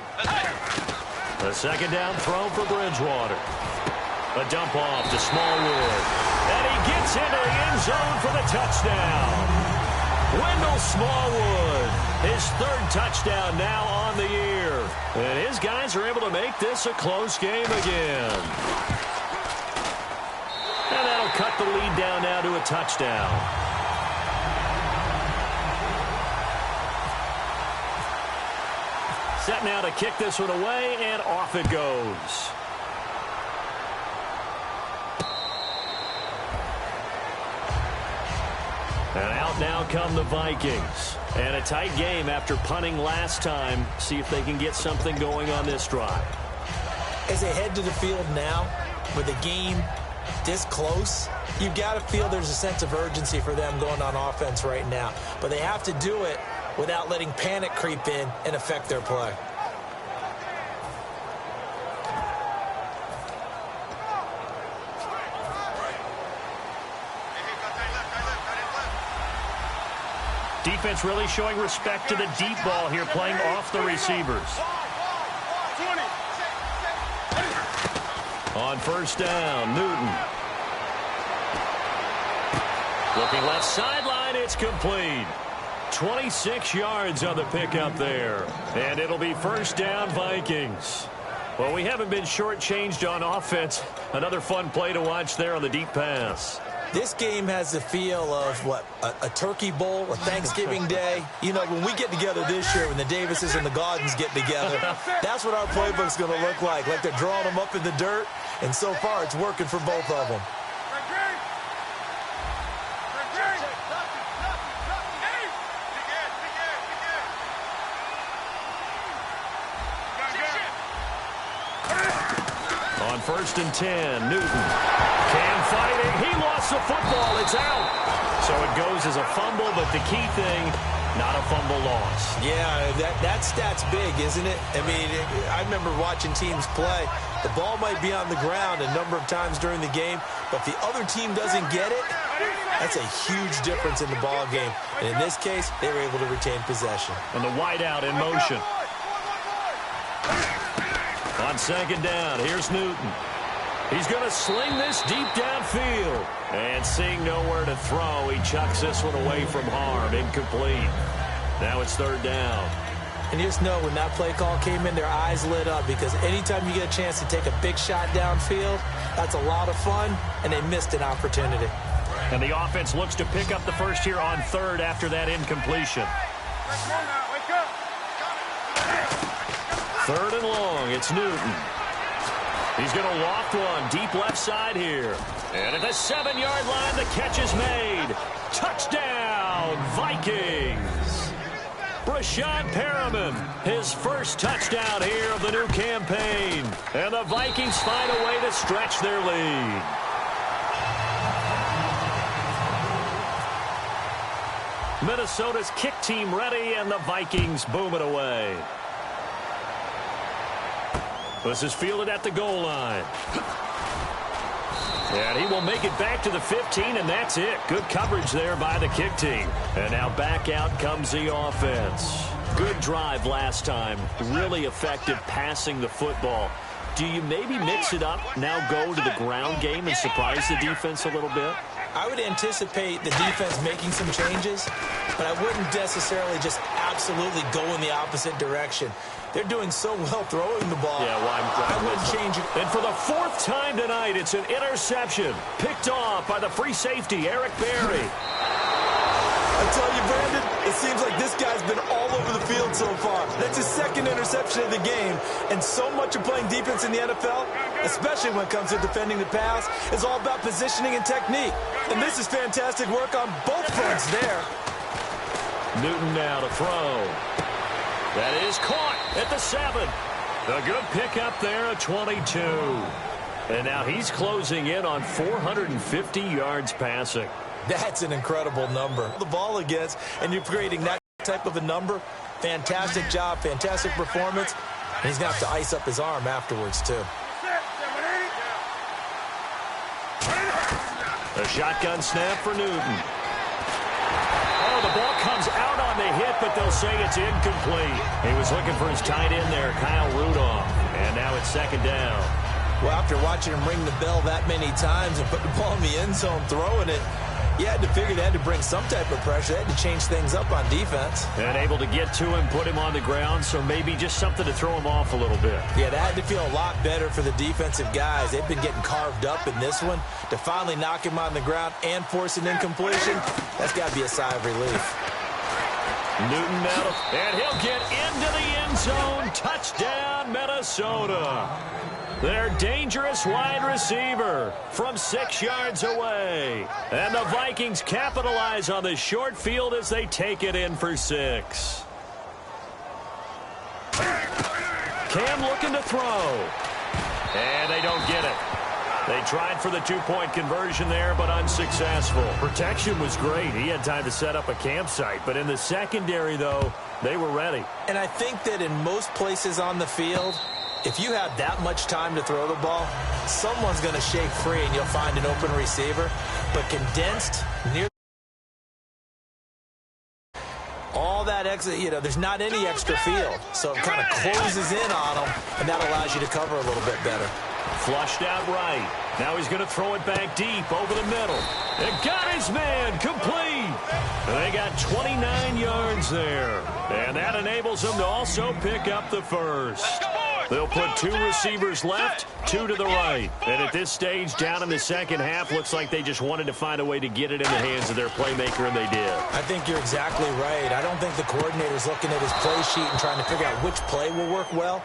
[SPEAKER 1] The second down throw for Bridgewater. A dump off to Smallwood. And he gets into the end zone for the touchdown. Wendell Smallwood, his third touchdown now on the year. And his guys are able to make this a close game again. And that'll cut the lead down now to a touchdown. Set now to kick this one away, and off it goes. And out now come the Vikings. And a tight game after punting last time. See if they can get something going on this drive.
[SPEAKER 2] As they head to the field now, with the game this close, you've got to feel there's a sense of urgency for them going on offense right now. But they have to do it without letting panic creep in and affect their play.
[SPEAKER 1] Defense really showing respect to the deep ball here, playing off the receivers. On first down, Newton. Looking left sideline, it's complete. 26 yards on the pickup there. And it'll be first down, Vikings. Well, we haven't been shortchanged on offense. Another fun play to watch there on the deep pass.
[SPEAKER 2] This game has the feel of, what, a turkey bowl, a Thanksgiving day. You know, when we get together this year, when the Davises and the Gaudens get together, that's what our playbook's going to look like they're drawing them up in the dirt, and so far it's working for both of them.
[SPEAKER 1] On 1st and 10, Newton. Cam fighting. He lost the football. It's out. So it goes as a fumble, but the key thing, not a fumble loss.
[SPEAKER 2] Yeah, that stat's big, isn't it? I mean, I remember watching teams play. The ball might be on the ground a number of times during the game, but if the other team doesn't get it, that's a huge difference in the ball game. And in this case, they were able to retain possession.
[SPEAKER 1] And the wideout in motion. On 2nd down, here's Newton. He's going to sling this deep downfield. And seeing nowhere to throw, he chucks this one away from harm. Incomplete. Now it's 3rd down.
[SPEAKER 2] And you just know when that play call came in, their eyes lit up, because anytime you get a chance to take a big shot downfield, that's a lot of fun, and they missed an opportunity.
[SPEAKER 1] And the offense looks to pick up the first here on 3rd after that incompletion. 3rd and long, it's Newton. He's going to loft one deep left side here. And at the 7-yard line, the catch is made. Touchdown, Vikings. Brashad Perriman, his first touchdown here of the new campaign. And the Vikings find a way to stretch their lead. Minnesota's kick team ready, and the Vikings boom it away. This is fielded at the goal line. And he will make it back to the 15, and that's it. Good coverage there by the kick team. And now back out comes the offense. Good drive last time. Really effective passing the football. Do you maybe mix it up, now go to the ground game and surprise the defense a little bit?
[SPEAKER 2] I would anticipate the defense making some changes, but I wouldn't necessarily just absolutely go in the opposite direction. They're doing so well throwing the ball.
[SPEAKER 1] Yeah, well,
[SPEAKER 2] I wouldn't change it.
[SPEAKER 1] And for the 4th time tonight, it's an interception. Picked off by the free safety, Eric Berry.
[SPEAKER 2] I tell you, Brandon, it seems like this guy's been all over the field so far. That's his 2nd interception of the game. And so much of playing defense in the NFL, especially when it comes to defending the pass, is all about positioning and technique. And this is fantastic work on both fronts there.
[SPEAKER 1] Newton now to throw. That is caught at the 7. A good pickup there at 22. And now he's closing in on 450 yards passing.
[SPEAKER 2] That's an incredible number. The ball against, and you're creating that type of a number. Fantastic job, fantastic performance. And he's going to have to ice up his arm afterwards, too.
[SPEAKER 1] A shotgun snap for Newton. Oh, the ball comes out on the hit, but they'll say it's incomplete. He was looking for his tight end there, Kyle Rudolph. And now it's 2nd down.
[SPEAKER 2] Well, after watching him ring the bell that many times and put the ball in the end zone, throwing it, you had to figure they had to bring some type of pressure. They had to change things up on defense.
[SPEAKER 1] And able to get to him, put him on the ground, so maybe just something to throw him off a little bit.
[SPEAKER 2] Yeah, that had to feel a lot better for the defensive guys. They've been getting carved up in this one. To finally knock him on the ground and force an incompletion, that's got to be a sigh of relief.
[SPEAKER 1] Newton now, and he'll get into the end zone. Touchdown, Minnesota. Their dangerous wide receiver from 6 yards away. And the Vikings capitalize on the short field as they take it in for 6. Cam looking to throw. And they don't get it. They tried for the 2-point conversion there, but unsuccessful. Protection was great. He had time to set up a campsite. But in the secondary, though, they were ready.
[SPEAKER 2] And I think that in most places on the field, if you have that much time to throw the ball, someone's going to shake free and you'll find an open receiver. But condensed, near all that extra, there's not any extra field. So it kind of closes in on them, and that allows you to cover a little bit better.
[SPEAKER 1] Flushed out right. Now he's going to throw it back deep over the middle. And got his man complete. They got 29 yards there. And that enables them to also pick up the first. They'll put two receivers left, two to the right. And at this stage, down in the second half, looks like they just wanted to find a way to get it in the hands of their playmaker, and they did.
[SPEAKER 2] I think you're exactly right. I don't think the coordinator's looking at his play sheet and trying to figure out which play will work well.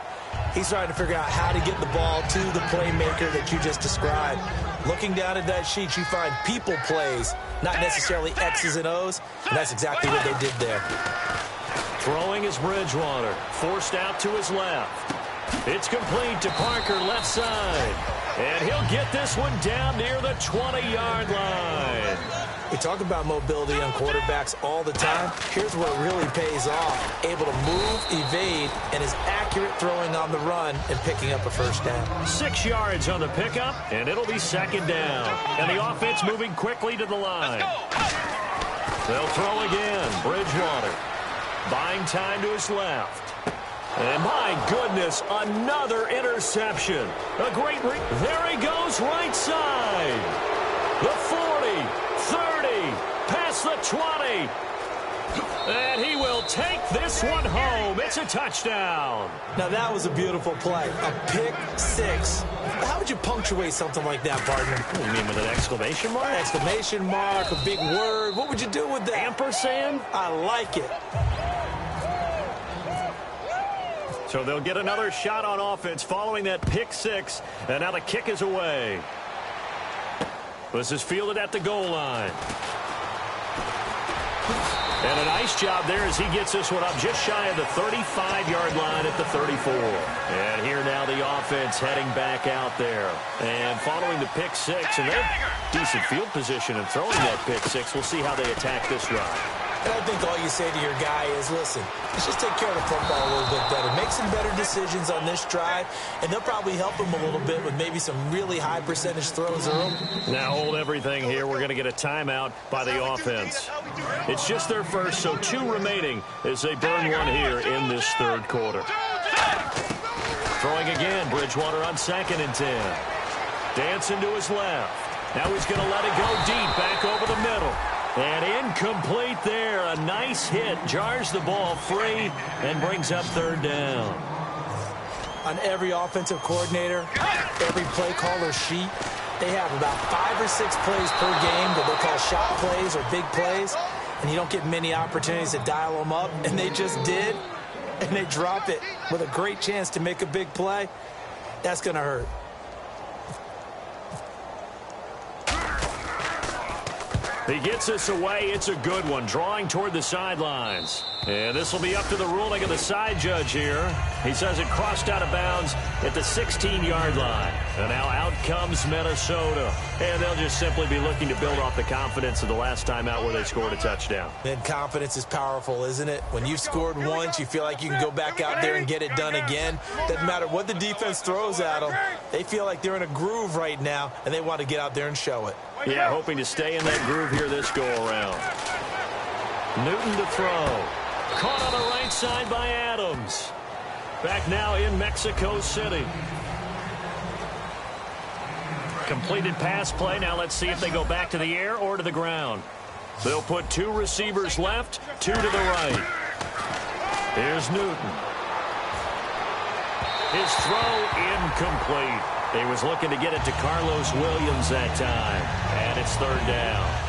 [SPEAKER 2] He's trying to figure out how to get the ball to the playmaker that you just described. Looking down at that sheet, you find people plays, not necessarily X's and O's, and that's exactly what they did there.
[SPEAKER 1] Throwing is Bridgewater, forced out to his left. It's complete to Parker, left side. And he'll get this one down near the 20-yard line.
[SPEAKER 2] We talk about mobility on quarterbacks all the time. Here's where it really pays off. Able to move, evade, and is accurate throwing on the run and picking up a first down.
[SPEAKER 1] 6 yards on the pickup, and it'll be second down. And the offense moving quickly to the line. They'll throw again. Bridgewater buying time to his left. And my goodness, another interception. A great there he goes, right side. The 40, 30, past the 20. And he will take this one home. It's a touchdown.
[SPEAKER 2] Now that was a beautiful play. A pick six. How would you punctuate something like that, partner?
[SPEAKER 1] What do you mean, with an exclamation mark?
[SPEAKER 2] Exclamation mark, a big word. What would you do with that?
[SPEAKER 1] Ampersand?
[SPEAKER 2] I like it.
[SPEAKER 1] So they'll get another shot on offense following that pick six. And now the kick is away. This is fielded at the goal line. And a nice job there as he gets this one up just shy of the 35-yard line at the 34. And here now the offense heading back out there. And following the pick six, and they're decent field position and throwing that pick six. We'll see how they attack this drive.
[SPEAKER 2] And I think all you say to your guy is, listen, let's just take care of the football a little bit better. Make some better decisions on this drive, and they'll probably help him a little bit with maybe some really high percentage throws early.
[SPEAKER 1] Now hold everything here. We're going to get a timeout by the offense. It's just their first, so 2 remaining as they burn one here in this third quarter. Throwing again, Bridgewater on 2nd and 10. Dancing to his left. Now he's going to let it go deep, back over the middle. And incomplete there. A nice hit. Jars the ball free and brings up 3rd down.
[SPEAKER 2] On every offensive coordinator, every play caller sheet, they have about 5 or 6 plays per game that they call shot plays or big plays. And you don't get many opportunities to dial them up. And they just did. And they drop it with a great chance to make a big play. That's going to hurt.
[SPEAKER 1] He gets this away. It's a good one. Drawing toward the sidelines. And this will be up to the ruling of the side judge here. He says it crossed out of bounds at the 16-yard line. And now out comes Minnesota. And they'll just simply be looking to build off the confidence of the last time out where they scored a touchdown.
[SPEAKER 2] And confidence is powerful, isn't it? When you've scored once, you feel like you can go back out there and get it done again. Doesn't matter what the defense throws at them. They feel like they're in a groove right now, and they want to get out there and show it.
[SPEAKER 1] Yeah, hoping to stay in that groove here this go-around. Newton to throw. Caught on the right side by Adams. Back now in Mexico City. Completed pass play. Now let's see if they go back to the air or to the ground. They'll put 2 receivers left, 2 to the right. Here's Newton. His throw incomplete. He was looking to get it to Carlos Williams that time. And it's 3rd down.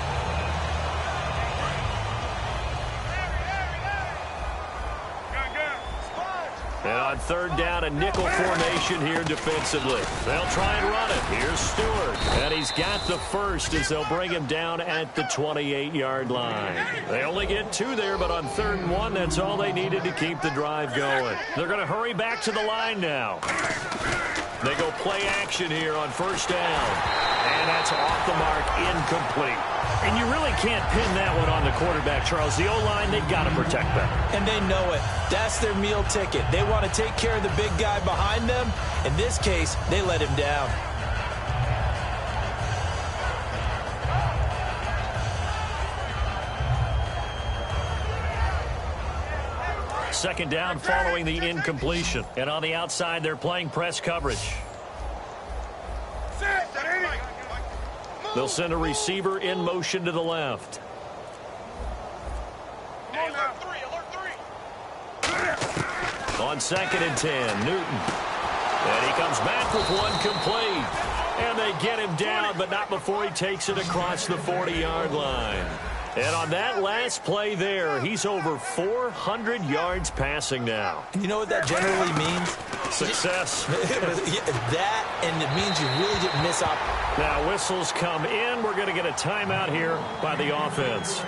[SPEAKER 1] And on 3rd down, a nickel formation here defensively. They'll try and run it. Here's Stewart. And he's got the first as they'll bring him down at the 28-yard line. They only get 2 there, but on 3rd and 1, that's all they needed to keep the drive going. They're going to hurry back to the line now. They go play action here on 1st down. And that's off the mark, incomplete. And you really can't pin that one on the quarterback, Charles. The O-line, they've got to protect that.
[SPEAKER 2] And they know it. That's their meal ticket. They want to take care of the big guy behind them. In this case, they let him down.
[SPEAKER 1] Second down following the incompletion. And on the outside, they're playing press coverage. They'll send a receiver in motion to the left. On 2nd and 10, Newton. And he comes back with one complete. And they get him down, but not before he takes it across the 40-yard line. And on that last play there, he's over 400 yards passing now.
[SPEAKER 2] And you know what that generally means?
[SPEAKER 1] Success.
[SPEAKER 2] That, and it means you really didn't miss out.
[SPEAKER 1] Now whistles come in. We're going to get a timeout here by the offense.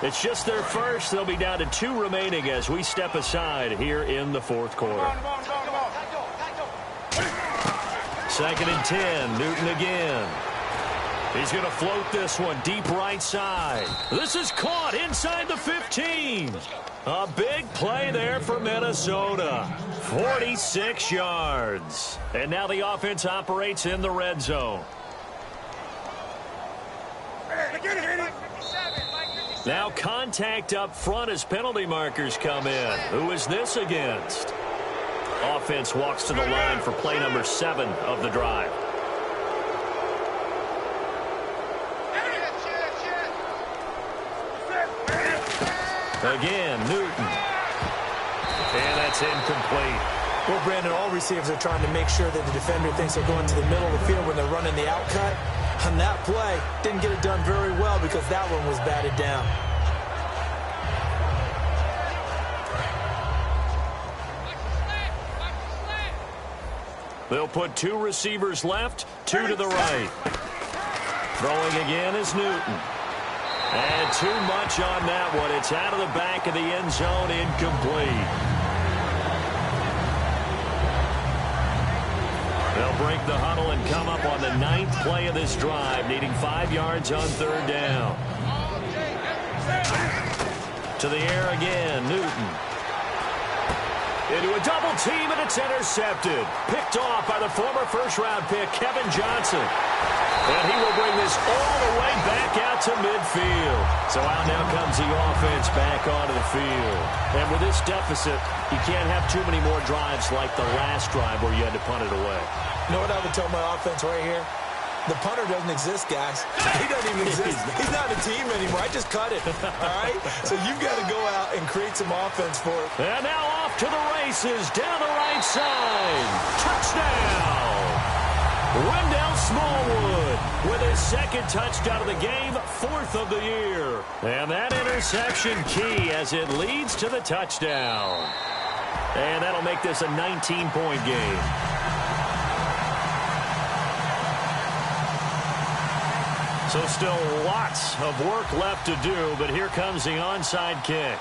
[SPEAKER 1] It's just their first. They'll be down to 2 remaining as we step aside here in the fourth quarter. 2nd and 10. Newton again. He's going to float this one deep right side. This is caught inside the 15. A big play there for Minnesota. 46 yards. And now the offense operates in the red zone. Now contact up front as penalty markers come in. Who is this against? Offense walks to the line for play number 7 of the drive. Again, Newton. And that's incomplete.
[SPEAKER 2] Well, Brandon, all receivers are trying to make sure that the defender thinks they're going to the middle of the field when they're running the outcut. On that play, didn't get it done very well because that one was batted down.
[SPEAKER 1] They'll put 2 receivers left, 2 to the right. Throwing again is Newton. And too much on that one. It's out of the back of the end zone, incomplete. They'll break the huddle and come up on the 9th play of this drive, needing 5 yards on 3rd down. To the air again, Newton. Into a double team, and it's intercepted. Picked off by the former first-round pick, Kevin Johnson. And he will bring this all the way back out to midfield. So out now comes the offense back onto the field. And with this deficit, you can't have too many more drives like the last drive where you had to punt it away.
[SPEAKER 2] You know what I would tell my offense right here? The punter doesn't exist, guys. He doesn't even exist. He's not a team anymore. I just cut it, all right? So you've got to go out and create some offense for it.
[SPEAKER 1] And now off to the races, down the right side. Touchdown! Wendell Smallwood with his 2nd touchdown of the game, 4th of the year. And that interception key as it leads to the touchdown. And that'll make this a 19-point game. So still lots of work left to do, but here comes the onside kick.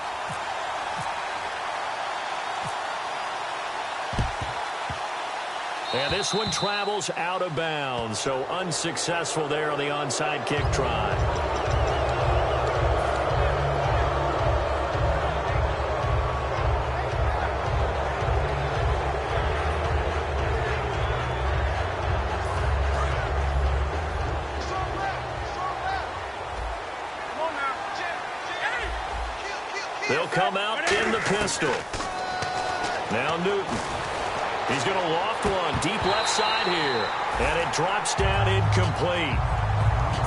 [SPEAKER 1] And this one travels out of bounds, so unsuccessful there on the onside kick try. They'll come out in the pistol. Now Newton. He's going to loft one deep left side here. And it drops down incomplete.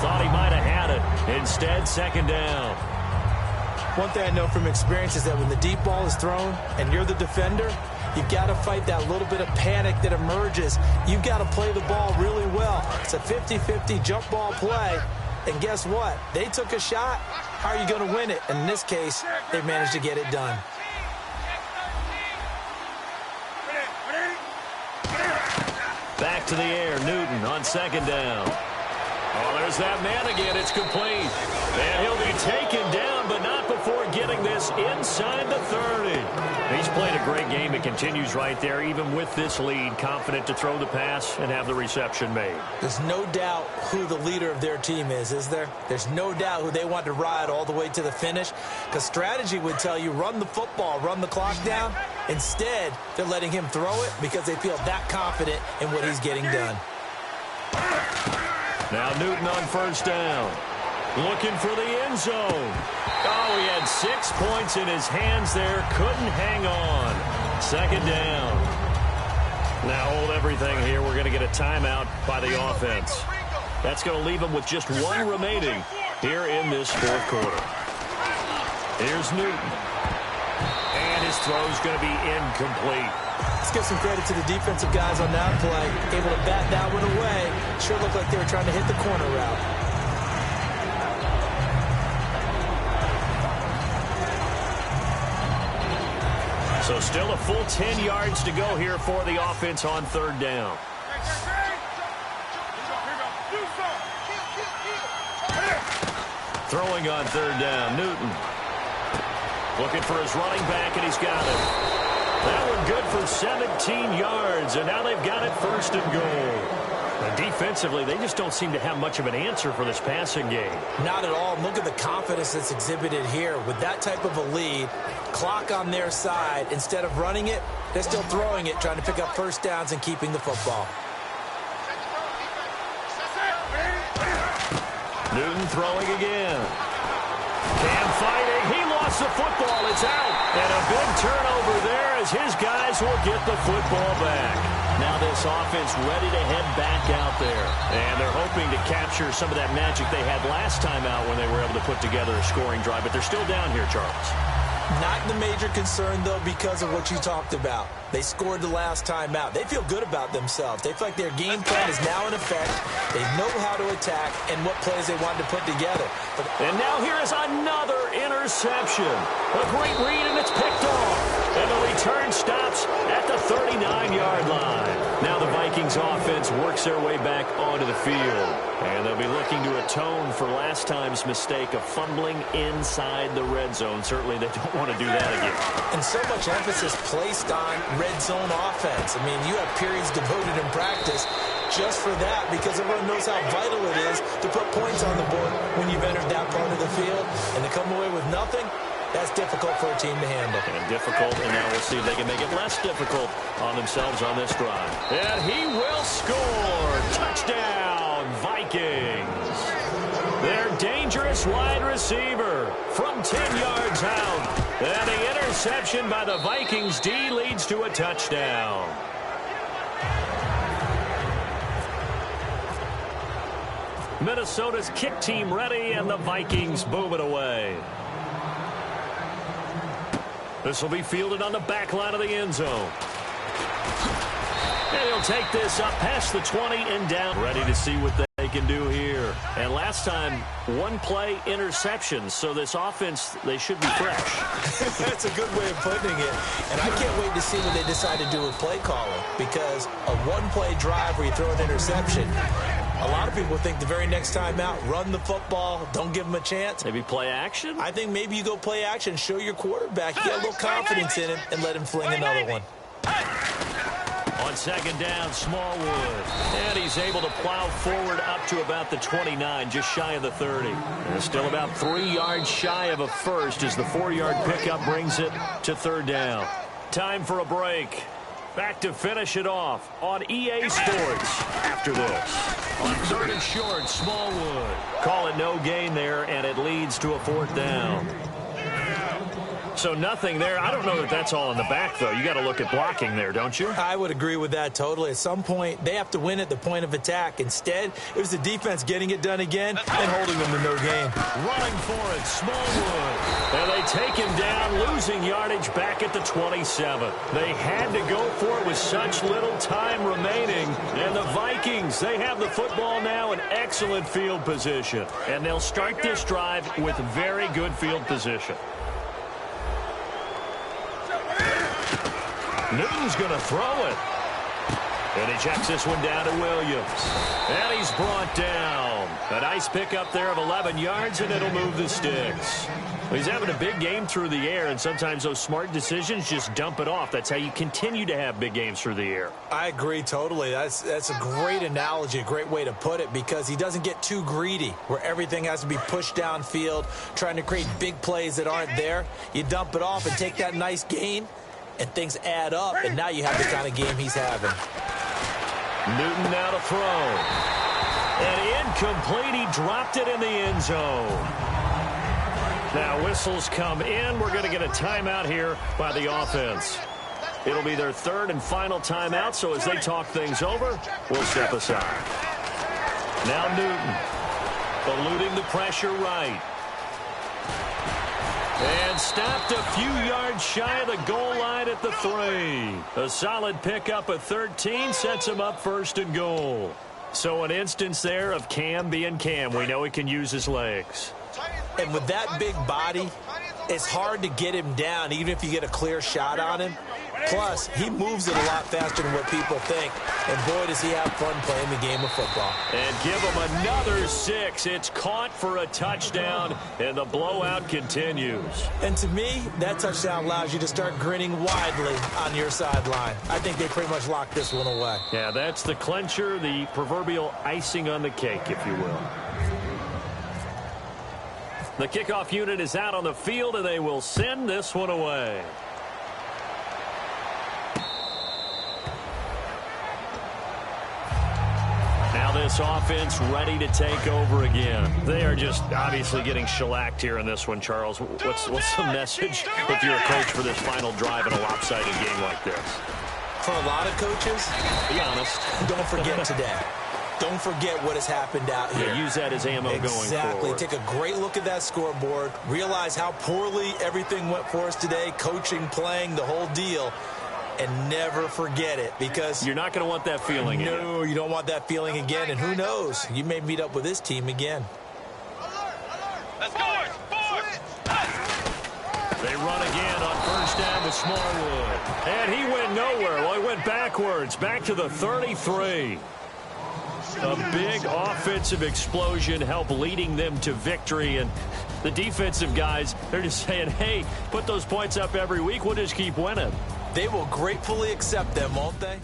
[SPEAKER 1] Thought he might have had it. Instead, 2nd down.
[SPEAKER 2] One thing I know from experience is that when the deep ball is thrown and you're the defender, you've got to fight that little bit of panic that emerges. You've got to play the ball really well. It's a 50-50 jump ball play. And guess what? They took a shot. How are you going to win it? And in this case, they managed to get it done.
[SPEAKER 1] Back to the air, Newton on 2nd down. Oh, there's that man again. It's complete. And he'll be taken down, but not before getting this inside the 30. He's played a great game. It continues right there, even with this lead, confident to throw the pass and have the reception made.
[SPEAKER 2] There's no doubt who the leader of their team is there? There's no doubt who they want to ride all the way to the finish, because strategy would tell you run the football, run the clock down. Instead, they're letting him throw it because they feel that confident in what he's getting done.
[SPEAKER 1] Now Newton on 1st down. Looking for the end zone. Oh, he had 6 points in his hands there. Couldn't hang on. 2nd down. Now hold everything here. We're going to get a timeout by the offense. That's going to leave them with just 1 remaining here in this 4th quarter. Here's Newton. And his throw's going to be incomplete.
[SPEAKER 2] Let's give some credit to the defensive guys on that play. Able to bat that one away. Sure looked like they were trying to hit the corner route.
[SPEAKER 1] So still a full 10 yards to go here for the offense on third down. Throwing on third down, Newton. Looking for his running back, and he's got it. That one good for 17 yards, and now they've got it first and goal. And defensively, they just don't seem to have much of an answer for this passing game.
[SPEAKER 2] Not at all. Look at the confidence that's exhibited here. With that type of a lead, clock on their side, instead of running it, they're still throwing it, trying to pick up first downs and keeping the football.
[SPEAKER 1] Newton throwing again. Cam fighting. He lost the football. It's out. And a big turnover there as his guys will get the football back. Now this offense ready to head back out there. And they're hoping to capture some of that magic they had last time out when they were able to put together a scoring drive. But they're still down here, Charles.
[SPEAKER 2] Not the major concern, though, because of what you talked about. They scored the last time out. They feel good about themselves. They feel like their game plan is now in effect. They know how to attack and what plays they want to put together.
[SPEAKER 1] And now here is another interception. A great read, and it's picked off. And the return stops at the 39-yard line. Now the Vikings offense works their way back onto the field. And they'll be looking to atone for last time's mistake of fumbling inside the red zone. Certainly they don't want to do that again.
[SPEAKER 2] And so much emphasis placed on red zone offense. I mean, you have periods devoted in practice just for that because everyone knows how vital it is to put points on the board when you've entered that part of the field. And to come away with nothing, that's difficult for a team to handle.
[SPEAKER 1] And difficult, and now we'll see if they can make it less difficult on themselves on this drive. And he will score. Touchdown, Vikings. Their dangerous wide receiver from 10 yards out. And the interception by the Vikings D leads to a touchdown. Minnesota's kick team ready, and the Vikings move it away. This will be fielded on the back line of the end zone. And he'll take this up past the 20 and down. Ready to see what they can do here. And last time, one play interception. So this offense, they should be fresh.
[SPEAKER 2] That's a good way of putting it. And I can't wait to see what they decide to do with play calling. Because a one-play drive where you throw an interception, a lot of people think the very next time out, run the football, don't give them a chance.
[SPEAKER 1] Maybe play action?
[SPEAKER 2] I think maybe you go play action, show your quarterback, you get a little confidence in him, and let him fling another one.
[SPEAKER 1] On second down, Smallwood. And he's able to plow forward up to about the 29, just shy of the 30. And still about 3 yards shy of a first as the 4-yard pickup brings it to third down. Time for a break. Back to finish it off on EA Sports after this. On third and short, Smallwood. Call it no gain there, and it leads to a fourth down. So nothing there. I don't know that that's all in the back, though. You got to look at blocking there, don't you?
[SPEAKER 2] I would agree with that totally. At some point, they have to win at the point of attack. Instead, it was the defense getting it done again and holding them to no gain.
[SPEAKER 1] Running for it, Smallwood. And they take him down, losing yardage back at the 27. They had to go for it with such little time remaining. And the Vikings, they have the football now in excellent field position. And they'll start this drive with very good field position. Newton's going to throw it. And he checks this one down to Williams. And he's brought down. A nice pickup there of 11 yards, and it'll move the sticks. He's having a big game through the air, and sometimes those smart decisions just dump it off. That's how you continue to have big games through the air.
[SPEAKER 2] I agree totally. That's a great analogy, a great way to put it, because he doesn't get too greedy where everything has to be pushed downfield, trying to create big plays that aren't there. You dump it off and take that nice gain, and things add up, and now you have the kind of game he's having.
[SPEAKER 1] Newton now to throw. And incomplete. He dropped it in the end zone. Now whistles come in. We're going to get a timeout here by the offense. It'll be their third and final timeout, so as they talk things over, we'll step aside. Now Newton, eluding the pressure right. And stopped a few yards shy of the goal line at the 3. A solid pickup of 13 sets him up first and goal. So an instance there of Cam being Cam. We know he can use his legs.
[SPEAKER 2] And with that big body, it's hard to get him down, even if you get a clear shot on him. Plus, he moves it a lot faster than what people think. And boy, does he have fun playing the game of football.
[SPEAKER 1] And give him another 6. It's caught for a touchdown, and the blowout continues.
[SPEAKER 2] And to me, that touchdown allows you to start grinning widely on your sideline. I think they pretty much locked this one away.
[SPEAKER 1] Yeah, that's the clincher, the proverbial icing on the cake, if you will. The kickoff unit is out on the field, and they will send this one away. Now this offense ready to take over again. They are just obviously getting shellacked here in this one, Charles. What's the message if you're a coach for this final drive in a lopsided game like this?
[SPEAKER 2] For a lot of coaches,
[SPEAKER 1] be honest,
[SPEAKER 2] don't forget today. Don't forget what has happened out here.
[SPEAKER 1] Yeah, use that as ammo going forward.
[SPEAKER 2] Exactly. Take a great look at that scoreboard. Realize how poorly everything went for us today. Coaching, playing, the whole deal. And never forget it, because
[SPEAKER 1] you're not going to want that feeling again.
[SPEAKER 2] No, you don't want that feeling again. And who knows? You may meet up with this team again.
[SPEAKER 3] Let's go.
[SPEAKER 1] They run again on first down with Smallwood. And he went nowhere. Well, he went backwards, back to the 33. A big offensive explosion helped leading them to victory. And the defensive guys, they're just saying, hey, put those points up every week. We'll just keep winning.
[SPEAKER 2] They will gratefully accept them, won't they?